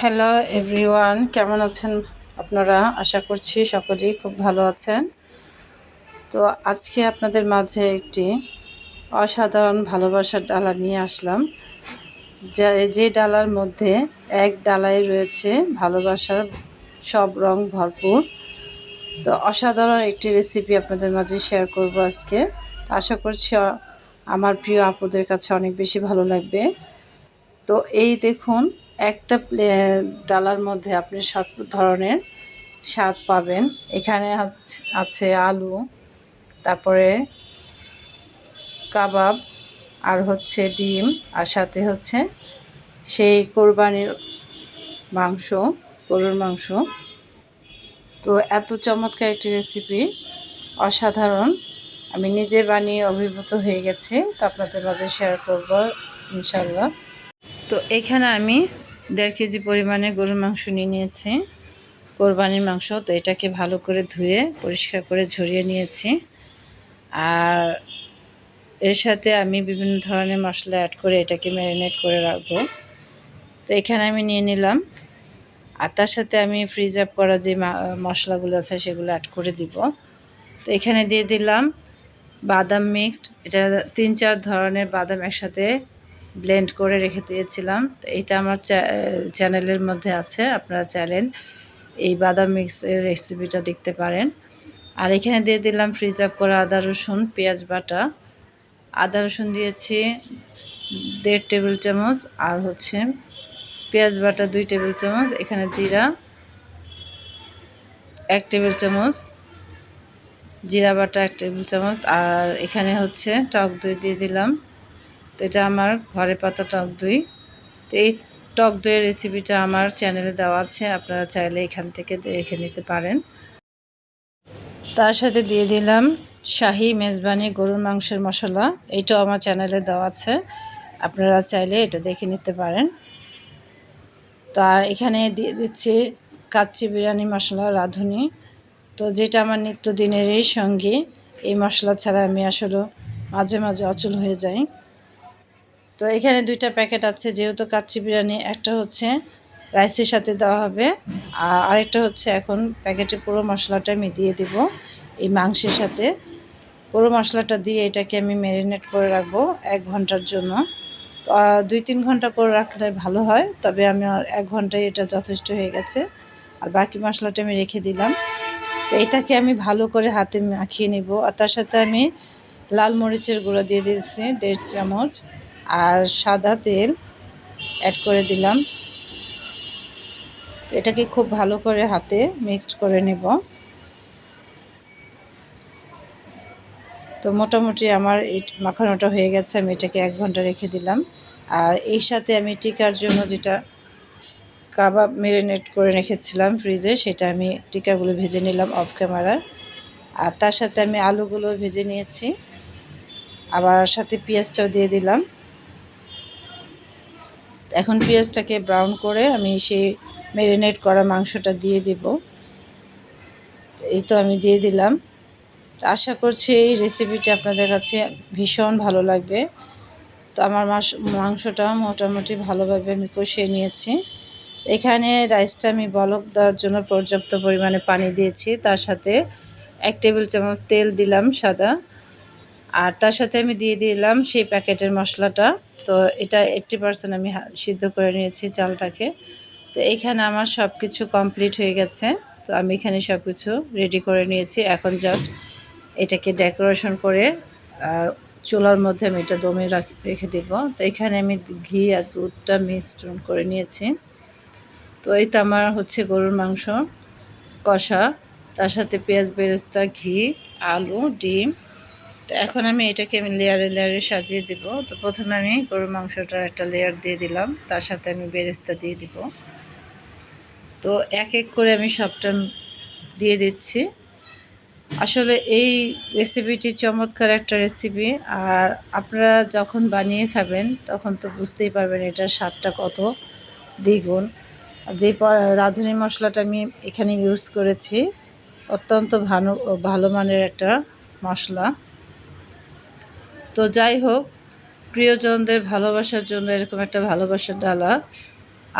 Hello everyone, কেমন আছেন আপনারা? আশা করছি সকলেই খুব ভালো আছেন। তো আজকে আপনাদের মাঝে একটি অসাধারণ ভালোবাসার ডালা নিয়ে আসলাম, যে ডালার মধ্যে এক ডালায় রয়েছে ভালোবাসার সব রং ভরপুর। তো অসাধারণ একটি রেসিপি আপনাদের মাঝে শেয়ার করব আজকে। তো আশা করছি আমার প্রিয় আপুদের কাছে অনেক বেশি ভালো লাগবে। তো এই দেখুন, একটা ডালার মধ্যে আপনি সব ধরনের স্বাদ পাবেন। এখানে আছে আলু, তারপরে কাবাব, আর হচ্ছে ডিম, আর সাথে হচ্ছে সেই কোরবানির মাংস, গরুর মাংস। তো এত চমৎকার একটি রেসিপি, অসাধারণ। আমি নিজে বানিয়ে অভিভূত হয়ে গেছি, তো আপনাদের মাঝে শেয়ার করব ইনশাল্লাহ। তো এখানে আমি 1.5 কেজি পরিমাণে গরুর মাংস নিয়ে নিয়েছি, কোরবানির মাংস। তো এটাকে ভালো করে ধুয়ে পরিষ্কার করে ঝরিয়ে নিয়েছি। আর এর সাথে আমি বিভিন্ন ধরনের মশলা অ্যাড করে এটাকে ম্যারিনেট করে রাখবো। তো এখানে আমি নিয়ে নিলাম, আর তার সাথে আমি ফ্রিজ আপ করা যে মশলাগুলো আছে সেগুলো অ্যাড করে দিব। তো এখানে দিয়ে দিলাম বাদাম মিক্সড। এটা 3-4 ধরনের বাদাম একসাথে ব্লেন্ড করে রেখে দিয়েছিলাম। তো এটা আমার চ্যানেলের মধ্যে আছে, আপনারা চাইলেন এই বাদাম মিক্সের রেসিপিটা দেখতে পারেন। আর এখানে দিয়ে দিলাম ফ্রিজ আপ করা আদা রসুন পেঁয়াজ বাটা। আদা রসুন দিয়েছি 1.5 টেবিল চামচ, আর হচ্ছে পেঁয়াজ বাটা 2 টেবিল চামচ। এখানে জিরা 1 টেবিল চামচ, জিরা বাটা 1 টেবিল চামচ। আর এখানে হচ্ছে টক দই দিয়ে দিলাম। তো এটা আমার ঘরে পাতা টক দই। তো এই টক দইয়ের রেসিপিটা আমার চ্যানেলে দেওয়া আছে, আপনারা চাইলে এখান থেকে দেখে নিতে পারেন। তার সাথে দিয়ে দিলাম শাহি মেজবানি গরুর মাংসের মশলা। এইটাও আমার চ্যানেলে দেওয়া আছে, আপনারা চাইলে এটা দেখে নিতে পারেন। তার এখানে দিয়ে দিচ্ছি কাচ্চি বিরিয়ানি মশলা রাঁধুনি। তো যেটা আমার নিত্যদিনেরই সঙ্গী, এই মশলা ছাড়া আমি আসলে মাঝে মাঝে অচল হয়ে যাই। তো এখানে 2টা প্যাকেট আছে, যেহেতু কাচ্চি বিরিয়ানি, একটা হচ্ছে রাইসের সাথে দেওয়া হবে, আর আরেকটা হচ্ছে এখন প্যাকেটে পুরো মশলাটা আমি দিয়ে দিব এই মাংসের সাথে। পুরো মশলাটা দিয়ে এটাকে আমি ম্যারিনেট করে রাখবো 1 ঘন্টার জন্য। তো 2-3 ঘন্টা করে রাখলে ভালো হয়, তবে আমি 1 ঘন্টায় এটা যথেষ্ট হয়ে গেছে। আর বাকি মশলাটা আমি রেখে দিলাম। তো এটাকে আমি ভালো করে হাতে মাখিয়ে নিব। আর তার সাথে আমি লাল মরিচের গুঁড়ো দিয়ে দিয়েছি 1.5 চামচ, আর সাদা তেল অ্যাড করে দিলাম। এটাকে খুব ভালো করে হাতে মিক্সড করে নেব। তো মোটামুটি আমার এই মাখানোটা হয়ে গেছে, আমি এটাকে 1 ঘন্টা রেখে দিলাম। আর এই সাথে আমি টিকার জন্য যেটা কাবাব ম্যারিনেট করে রেখেছিলাম ফ্রিজে, সেটা আমি টিকাগুলো ভেজে নিলাম অফ ক্যামেরা। আর তার সাথে আমি আলুগুলো ভেজে নিয়েছি, আবার সাথে পেঁয়াজটাও দিয়ে দিলাম। এখন পেঁয়াজটাকে ব্রাউন করে আমি সেই ম্যারিনেট করা মাংসটা দিয়ে দেব। এই তো আমি দিয়ে দিলাম। আশা করছি এই রেসিপিটি আপনাদের কাছে ভীষণ ভালো লাগবে। তো আমার মাংসটা মোটামুটি ভালোভাবে আমি কষিয়ে নিয়েছি। এখানে রাইসটা আমি বলক দেওয়ার জন্য পর্যাপ্ত পরিমাণে পানি দিয়েছি। তার সাথে 1 টেবিল চামচ তেল দিলাম সাদা, আর তার সাথে আমি দিয়ে দিলাম সেই প্যাকেটের মশলাটা। তো এটা 80% আমি সিদ্ধ করে নিয়েছি চালটাকে। তো এখানে আমার সব কিছু কমপ্লিট হয়ে গেছে। তো আমি এখানে সব কিছু রেডি করে নিয়েছি। এখন জাস্ট এটাকে ডেকোরেশন করে আর চুলার মধ্যে আমি এটা দমে রেখে দেব। তো এখানে আমি ঘি আর দুধটা মিশ্রণ করে নিয়েছি। তো এই তো আমার হচ্ছে গরুর মাংস কষা, তার সাথে পেঁয়াজ বেরেস্তা, ঘি, আলু, ডিম। তো এখন আমি এটাকে লেয়ারে লেয়ারে সাজিয়ে দেব। তো প্রথমে আমি গরুর মাংসটার একটা লেয়ার দিয়ে দিলাম, তার সাথে আমি বেরেস্তা দিয়ে দিব। তো এক এক করে আমি সবটা দিয়ে দিচ্ছি। আসলে এই রেসিপিটি চমৎকার একটা রেসিপি, আর আপনারা যখন বানিয়ে খাবেন তখন তো বুঝতেই পারবেন এটার স্বাদটা কত দ্বিগুণ। যে রাঁধুনি মশলাটা আমি এখানে ইউজ করেছি, অত্যন্ত ভালো মানের একটা মশলা। তো যাই হোক, প্রিয়জনদের ভালোবাসার জন্য এরকম একটা ভালোবাসার ডালা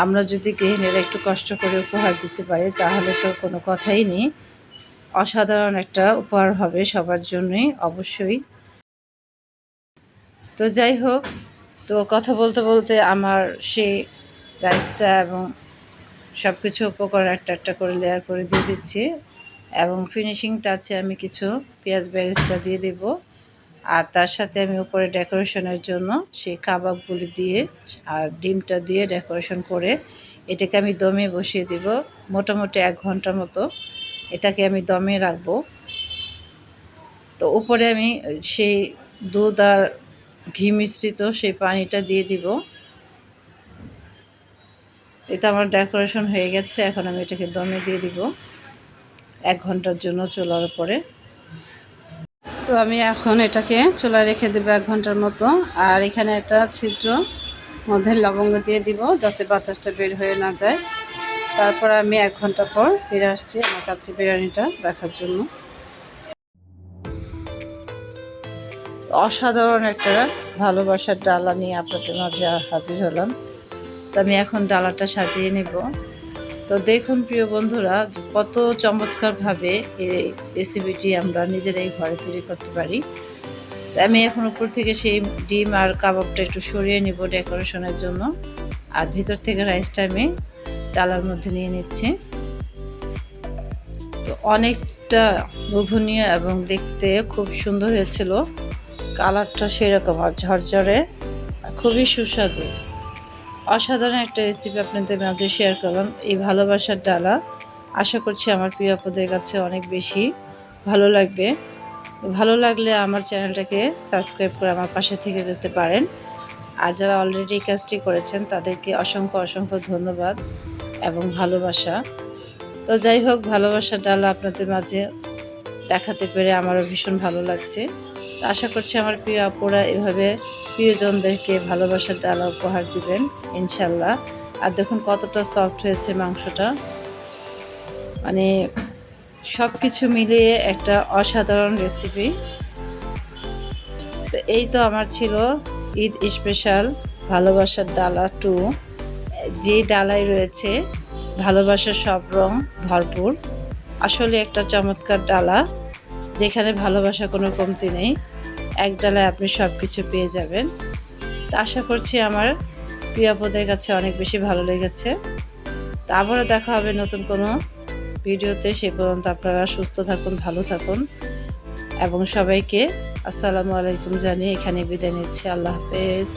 আমরা যদি গৃহিণীরা একটু কষ্ট করে উপহার দিতে পারি তাহলে তো কোনো কথাই নেই। অসাধারণ একটা উপহার হবে সবার জন্যই অবশ্যই। তো যাই হোক, তো কথা বলতে বলতে আমার সেই রাইসটা এবং সব কিছু উপকরণ একটা একটা করে লেয়ার করে দিয়ে দিচ্ছি, এবং ফিনিশিং টাচে আমি কিছু পেঁয়াজ বেরেস্তা দিয়ে দেব। আর তার সাথে আমি উপরে ডেকোরেশনের জন্য সেই কাবাবগুলি দিয়ে আর ডিমটা দিয়ে ডেকোরেশন করে এটাকে আমি দমে বসিয়ে দেব। মোটামুটি 1 ঘন্টার মতো এটাকে আমি দমে রাখবো। তো উপরে আমি সেই দুধ আর ঘি মিশ্রিত সেই পানিটা দিয়ে দিব। এটা আমার ডেকোরেশন হয়ে গেছে। এখন আমি এটাকে দমে দিয়ে দিব 1 ঘন্টার জন্য চুলার উপরে। তো আমি এখন এটাকে চুলায় রেখে দেবো 1 ঘন্টার মতো। আর এখানে একটা ছিদ্র মধ্যে লবঙ্গ দিয়ে দিব যাতে বাতাসটা বের হয়ে না যায়। তারপর আমি 1 ঘন্টা পর ফিরে আসছি আমার কাছে বিরিয়ানিটা দেখার জন্য। অসাধারণ একটা ভালোবাসার ডালা নিয়ে আপনাদের মাঝে হাজির হলাম। তো আমি এখন ডালাটা সাজিয়ে নেব। তো দেখুন প্রিয় বন্ধুরা, কত চমৎকারভাবে এই রেসিপিটি আমরা নিজেরাই ঘরে তৈরি করতে পারি। তো আমি এখন উপর থেকে সেই ডিম আর কাবাবটা একটু সরিয়ে নিব ডেকোরেশনের জন্য। আর ভিতর থেকে রাইসটা আমি ডালার মধ্যে নিয়ে নিচ্ছি। তো অনেকটা লোভনীয় এবং দেখতে খুব সুন্দর হয়েছিল। কালারটা সেরকম আর ঝরঝরে, খুবই সুস্বাদু। অসাধারণ একটা রেসিপি আপনাদের মাঝে শেয়ার করলাম। এই ভালোবাসার ডালা আশা করছি আমার প্রিয় আপুদের কাছে অনেক বেশি ভালো লাগবে। ভালো লাগলে আমার চ্যানেলটাকে সাবস্ক্রাইব করে আমার পাশে থেকে যেতে পারেন। আর যারা অলরেডি কাজটি করেছেন তাদেরকে অসংখ্য অসংখ্য ধন্যবাদ এবং ভালোবাসা। তো যাই হোক, ভালোবাসার ডালা আপনাদের মাঝে দেখাতে পেরে আমারও ভীষণ ভালো লাগছে। তো আশা করছি আমার প্রিয় আপুরা এভাবে প্রিয়জনদেরকে ভালোবাসার ডালা উপহার দিবেন ইনশাল্লাহ। আর দেখুন কতটা সফট হয়েছে মাংসটা, মানে সব কিছু মিলিয়ে একটা অসাধারণ রেসিপি। তো এই তো আমার ছিল ঈদ স্পেশাল ভালোবাসার ডালা 2, যে ডালায় রয়েছে ভালোবাসার সব রং ভরপুর। আসলে একটা চমৎকার ডালা যেখানে ভালোবাসা কোনো কমতি নেই। এক ডালায় আপনি সব কিছু পেয়ে যাবেন। তা আশা করছি আমার প্রিয় আপুদের কাছে অনেক বেশি ভালো লেগেছে। তা আবারও দেখা হবে নতুন কোনো ভিডিওতে। সে পর্যন্ত আপনারা সুস্থ থাকুন, ভালো থাকুন এবং সবাইকে আসসালামু আলাইকুম জানিয়ে এখানে বিদায় নিচ্ছি। আল্লাহ হাফেজ।